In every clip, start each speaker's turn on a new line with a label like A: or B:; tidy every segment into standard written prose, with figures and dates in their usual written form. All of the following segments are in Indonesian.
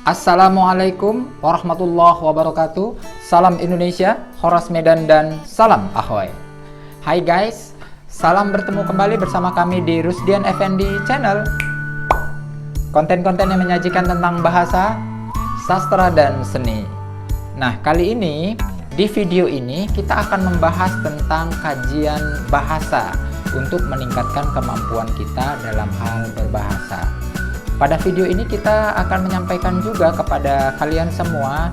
A: Assalamualaikum warahmatullahi wabarakatuh. Salam Indonesia, Horas Medan, dan salam Ahoy. Hai guys, salam bertemu kembali bersama kami di Rusdian Effendi Channel. Konten-konten yang menyajikan tentang bahasa, sastra, dan seni. Nah, kali ini di video ini kita akan membahas tentang kajian bahasa untuk meningkatkan kemampuan kita dalam hal berbahasa. Pada video ini kita akan menyampaikan juga kepada kalian semua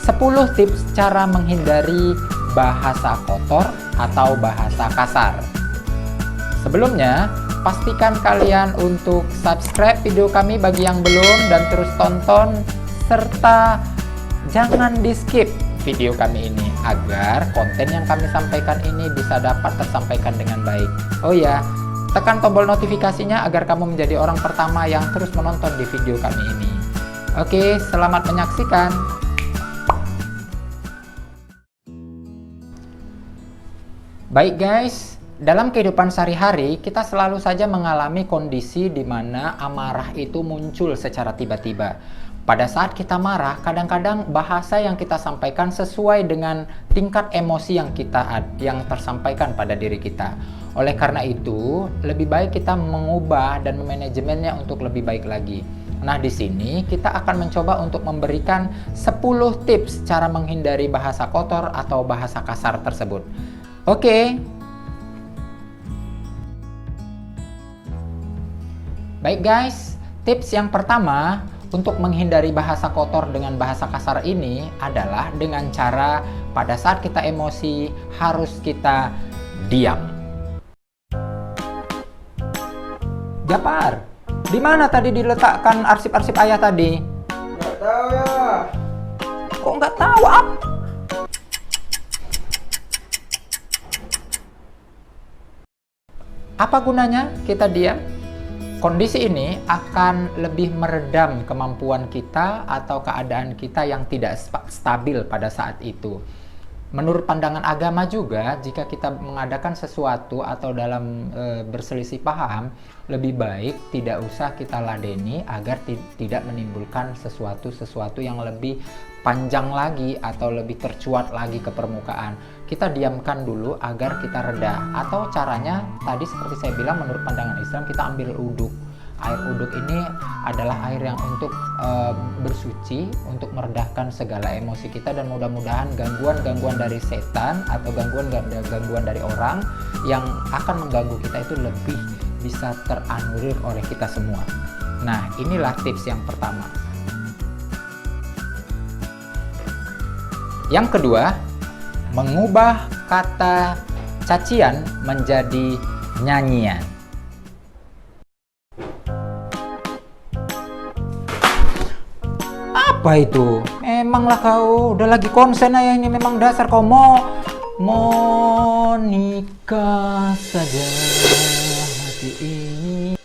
A: 10 tips cara menghindari bahasa kotor atau bahasa kasar. Sebelumnya, pastikan kalian untuk subscribe video kami bagi yang belum dan terus tonton, serta jangan di skip video kami ini agar konten yang kami sampaikan ini bisa dapat tersampaikan dengan baik. Oh ya, tekan tombol notifikasinya agar kamu menjadi orang pertama yang terus menonton di video kami ini. Oke, selamat menyaksikan. Baik guys, dalam kehidupan sehari-hari kita selalu saja mengalami kondisi di mana amarah itu muncul secara tiba-tiba. Pada saat kita marah, kadang-kadang bahasa yang kita sampaikan sesuai dengan tingkat emosi yang tersampaikan pada diri kita. Oleh karena itu, lebih baik kita mengubah dan memanajemennya untuk lebih baik lagi. Nah, di sini kita akan mencoba untuk memberikan 10 tips cara menghindari bahasa kotor atau bahasa kasar tersebut. Oke. Baik guys, tips yang pertama untuk menghindari bahasa kotor dengan bahasa kasar ini adalah dengan cara pada saat kita emosi harus kita diam. Japar, di mana tadi diletakkan arsip-arsip ayah tadi?
B: Nggak tahu ya.
A: Kok nggak tahu? Apa gunanya kita diam? Kondisi ini akan lebih meredam kemampuan kita atau keadaan kita yang tidak stabil pada saat itu. Menurut pandangan agama juga, jika kita mengadakan sesuatu atau dalam berselisih paham, lebih baik tidak usah kita ladeni agar tidak menimbulkan sesuatu yang lebih panjang lagi atau lebih tercuat lagi ke permukaan. Kita diamkan dulu agar kita reda. Atau caranya tadi seperti saya bilang, menurut pandangan Islam kita ambil uduk. Air uduk ini adalah air yang untuk bersuci, untuk meredahkan segala emosi kita, dan mudah-mudahan gangguan-gangguan dari setan atau gangguan dari orang yang akan mengganggu kita itu lebih bisa teranulir oleh kita semua. Nah, inilah tips yang pertama. Yang kedua, mengubah kata cacian menjadi nyanyian. Apa itu? Memanglah kau udah lagi konsen aja, ini memang dasar kau mau nikah saja hati ini.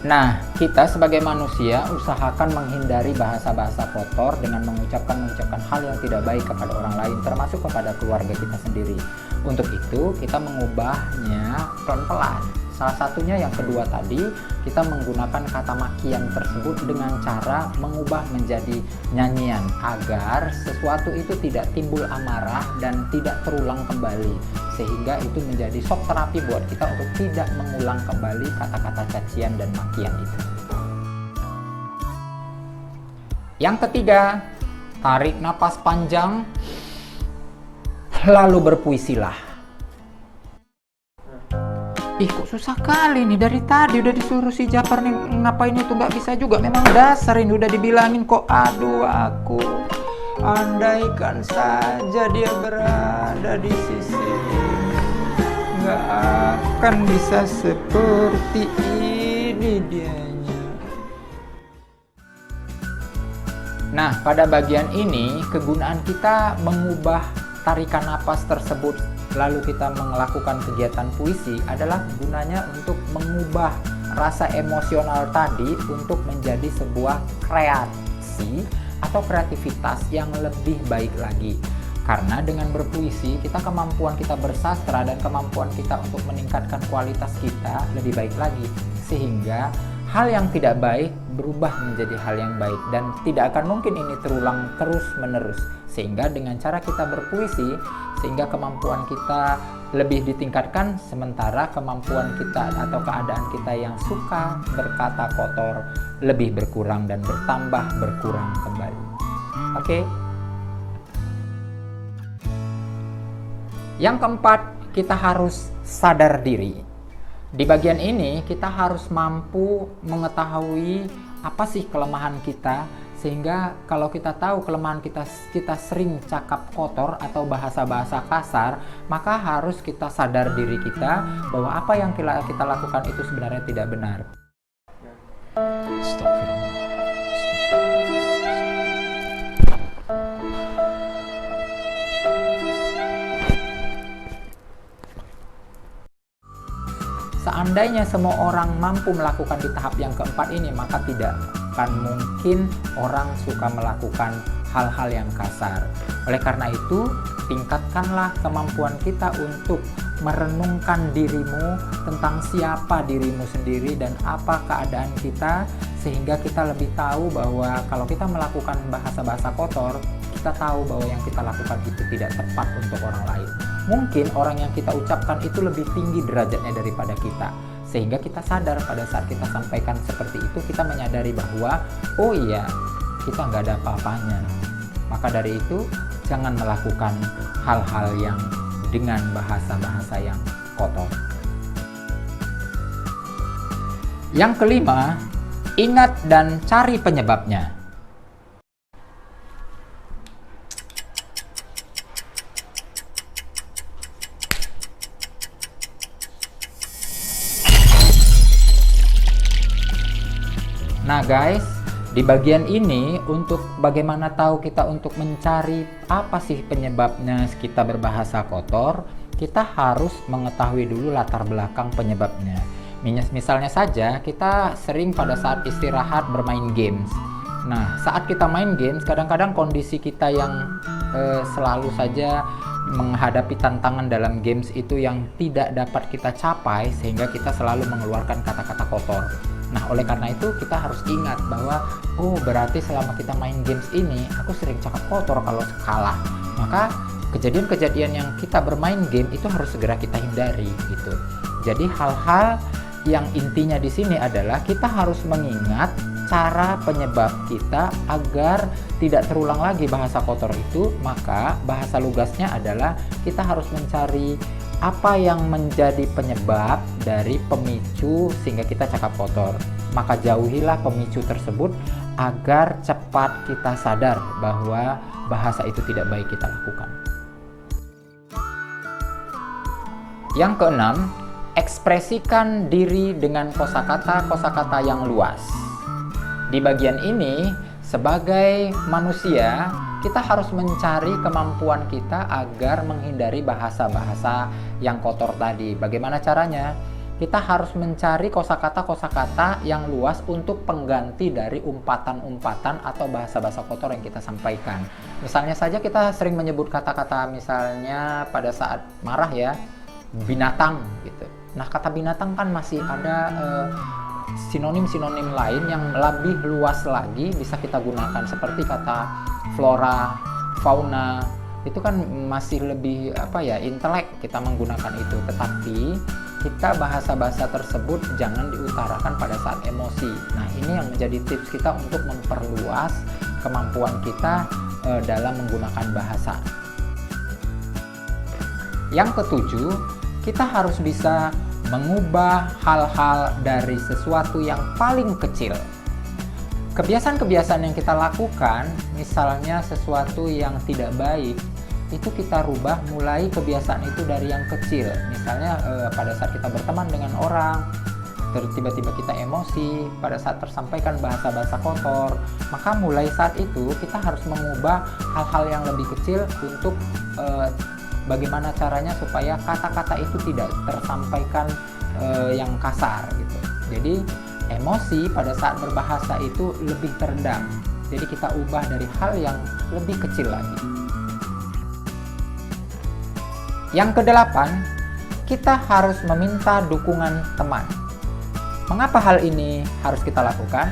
A: Nah, kita sebagai manusia usahakan menghindari bahasa-bahasa kotor dengan mengucapkan hal yang tidak baik kepada orang lain, termasuk kepada keluarga kita sendiri. Untuk itu, kita mengubahnya pelan-pelan. Salah satunya yang kedua tadi, kita menggunakan kata makian tersebut dengan cara mengubah menjadi nyanyian agar sesuatu itu tidak timbul amarah dan tidak terulang kembali, sehingga itu menjadi shock terapi buat kita untuk tidak mengulang kembali kata-kata cacian dan makian itu. Yang ketiga, tarik napas panjang lalu berpuisilah. Ih, kok susah kali nih, dari tadi udah disuruh si Japar nih ngapain itu, nggak bisa juga. Memang dasar ini udah dibilangin kok. Aduh, aku andaikan saja dia berada di sisi, nggak akan bisa seperti ini dianya. Nah, pada bagian ini kegunaan kita mengubah tarikan napas tersebut lalu kita melakukan kegiatan puisi adalah gunanya untuk mengubah rasa emosional tadi untuk menjadi sebuah kreasi atau kreativitas yang lebih baik lagi. Karena dengan berpuisi, kemampuan kita bersastra dan kemampuan kita untuk meningkatkan kualitas kita lebih baik lagi. Sehingga hal yang tidak baik berubah menjadi hal yang baik, dan tidak akan mungkin ini terulang terus-menerus. Sehingga dengan cara kita berpuisi, sehingga kemampuan kita lebih ditingkatkan, sementara kemampuan kita atau keadaan kita yang suka berkata kotor lebih berkurang dan bertambah berkurang kembali. Oke. Yang keempat, kita harus sadar diri. Di bagian ini kita harus mampu mengetahui apa sih kelemahan kita, sehingga kalau kita tahu kelemahan kita sering cakap kotor atau bahasa-bahasa kasar, maka harus kita sadar diri kita bahwa apa yang kita lakukan itu sebenarnya tidak benar. Seandainya semua orang mampu melakukan di tahap yang keempat ini, maka tidak akan mungkin orang suka melakukan hal-hal yang kasar. Oleh karena itu, tingkatkanlah kemampuan kita untuk merenungkan dirimu tentang siapa dirimu sendiri dan apa keadaan kita, sehingga kita lebih tahu bahwa kalau kita melakukan bahasa-bahasa kotor, kita tahu bahwa yang kita lakukan itu tidak tepat untuk orang lain. Mungkin orang yang kita ucapkan itu lebih tinggi derajatnya daripada kita, sehingga kita sadar pada saat kita sampaikan seperti itu, kita menyadari bahwa oh iya, kita nggak ada apa-apanya. Maka dari itu, jangan melakukan hal-hal yang dengan bahasa-bahasa yang kotor. Yang kelima, ingat dan cari penyebabnya. Nah guys, di bagian ini untuk bagaimana tahu kita untuk mencari apa sih penyebabnya kita berbahasa kotor, kita harus mengetahui dulu latar belakang penyebabnya. Misalnya saja kita sering pada saat istirahat bermain games. Nah, saat kita main games, kadang-kadang kondisi kita yang selalu saja menghadapi tantangan dalam games itu yang tidak dapat kita capai, sehingga kita selalu mengeluarkan kata-kata kotor. Nah, oleh karena itu kita harus ingat bahwa oh, berarti selama kita main games ini aku sering cakap kotor kalau kalah. Maka kejadian-kejadian yang kita bermain game itu harus segera kita hindari gitu. Jadi hal-hal yang intinya di sini adalah kita harus mengingat cara penyebab kita agar tidak terulang lagi bahasa kotor itu. Maka bahasa lugasnya adalah kita harus mencari apa yang menjadi penyebab dari pemicu sehingga kita cakap kotor. Maka jauhilah pemicu tersebut agar cepat kita sadar bahwa bahasa itu tidak baik kita lakukan. Yang keenam, ekspresikan diri dengan kosakata-kosakata yang luas. Di bagian ini, sebagai manusia, kita harus mencari kemampuan kita agar menghindari bahasa-bahasa yang kotor tadi. Bagaimana caranya? Kita harus mencari kosakata-kosakata yang luas untuk pengganti dari umpatan-umpatan atau bahasa-bahasa kotor yang kita sampaikan. Misalnya saja kita sering menyebut kata-kata misalnya pada saat marah ya, binatang gitu. Nah, kata binatang kan masih ada sinonim-sinonim lain yang lebih luas lagi bisa kita gunakan, seperti kata flora, fauna. Itu kan masih lebih intelek kita menggunakan itu. Tetapi kita bahasa-bahasa tersebut jangan diutarakan pada saat emosi. Nah, ini yang menjadi tips kita untuk memperluas kemampuan kita dalam menggunakan bahasa. Yang ketujuh, kita harus bisa mengubah hal-hal dari sesuatu yang paling kecil. Kebiasaan-kebiasaan yang kita lakukan, misalnya sesuatu yang tidak baik, itu kita rubah mulai kebiasaan itu dari yang kecil. Misalnya pada saat kita berteman dengan orang, tiba-tiba kita emosi pada saat tersampaikan bahasa-bahasa kotor, maka mulai saat itu kita harus mengubah hal-hal yang lebih kecil untuk bagaimana caranya supaya kata-kata itu tidak tersampaikan yang kasar gitu. Jadi emosi pada saat berbahasa itu lebih teredam. Jadi kita ubah dari hal yang lebih kecil lagi. Yang kedelapan, kita harus meminta dukungan teman. Mengapa hal ini harus kita lakukan?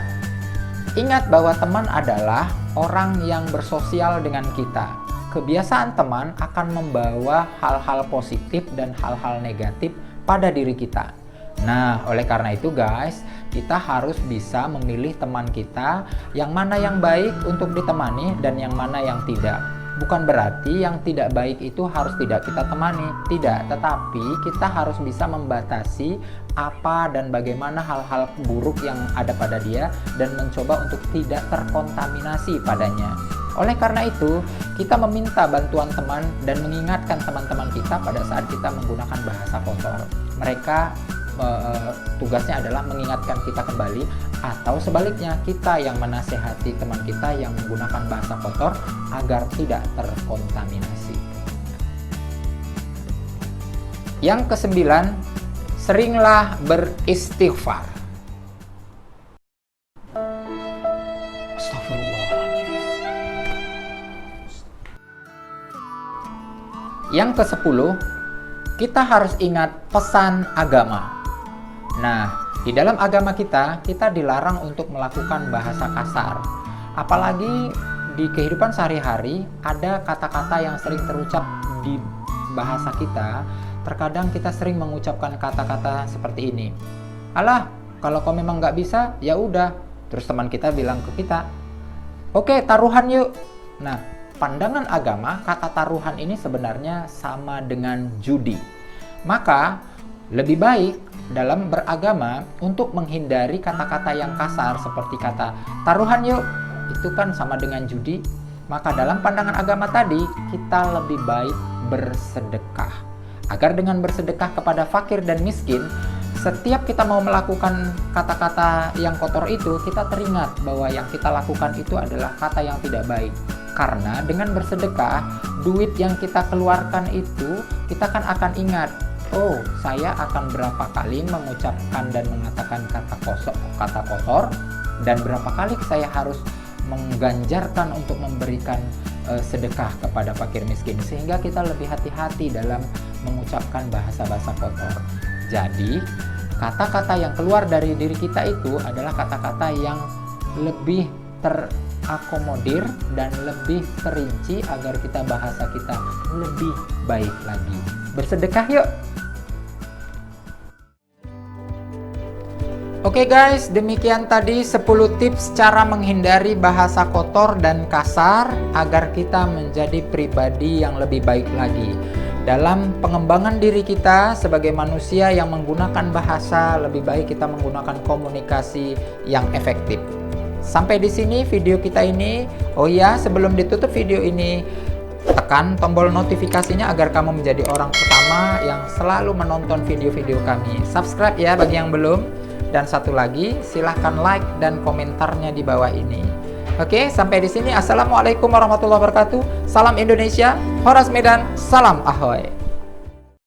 A: Ingat bahwa teman adalah orang yang bersosial dengan kita. Kebiasaan teman akan membawa hal-hal positif dan hal-hal negatif pada diri kita. Nah, oleh karena itu guys, kita harus bisa memilih teman kita yang mana yang baik untuk ditemani dan yang mana yang tidak. Bukan berarti yang tidak baik itu harus tidak kita temani, tidak. Tetapi kita harus bisa membatasi apa dan bagaimana hal-hal buruk yang ada pada dia dan mencoba untuk tidak terkontaminasi padanya. Oleh karena itu, kita meminta bantuan teman dan mengingatkan teman-teman kita pada saat kita menggunakan bahasa kotor. Mereka tugasnya adalah mengingatkan kita kembali, atau sebaliknya kita yang menasehati teman kita yang menggunakan bahasa kotor agar tidak terkontaminasi. Yang ke-9, seringlah beristighfar. Astagfirullahaladzim. Yang ke-10, kita harus ingat pesan agama. Nah, di dalam agama kita dilarang untuk melakukan bahasa kasar. Apalagi di kehidupan sehari-hari ada kata-kata yang sering terucap di bahasa kita. Terkadang kita sering mengucapkan kata-kata seperti ini. Alah, kalau kau memang nggak bisa, ya udah. Terus teman kita bilang ke kita, oke, taruhan yuk. Nah, pandangan agama, kata taruhan ini sebenarnya sama dengan judi. Maka, lebih baik dalam beragama untuk menghindari kata-kata yang kasar seperti kata taruhan yuk, itu kan sama dengan judi. Maka dalam pandangan agama tadi, kita lebih baik bersedekah. Agar dengan bersedekah kepada fakir dan miskin, setiap kita mau melakukan kata-kata yang kotor itu, kita teringat bahwa yang kita lakukan itu adalah kata yang tidak baik. Karena dengan bersedekah, duit yang kita keluarkan itu, kita kan akan ingat, oh, saya akan berapa kali mengucapkan dan mengatakan kata kotor, dan berapa kali saya harus mengganjarkan untuk memberikan sedekah kepada fakir miskin, sehingga kita lebih hati-hati dalam mengucapkan bahasa-bahasa kotor. Jadi, kata-kata yang keluar dari diri kita itu adalah kata-kata yang lebih terakomodir dan lebih terinci agar bahasa kita lebih baik lagi. Bersedekah yuk! Oke guys, demikian tadi 10 tips cara menghindari bahasa kotor dan kasar agar kita menjadi pribadi yang lebih baik lagi. Dalam pengembangan diri kita sebagai manusia yang menggunakan bahasa, lebih baik kita menggunakan komunikasi yang efektif. Sampai di sini video kita ini. Oh iya, sebelum ditutup video ini, tekan tombol notifikasinya agar kamu menjadi orang pertama yang selalu menonton video-video kami. Subscribe ya bagi yang belum. Dan satu lagi, silahkan like dan komentarnya di bawah ini. Oke, sampai di sini. Assalamualaikum warahmatullahi wabarakatuh. Salam Indonesia, Horas Medan, salam Ahoy.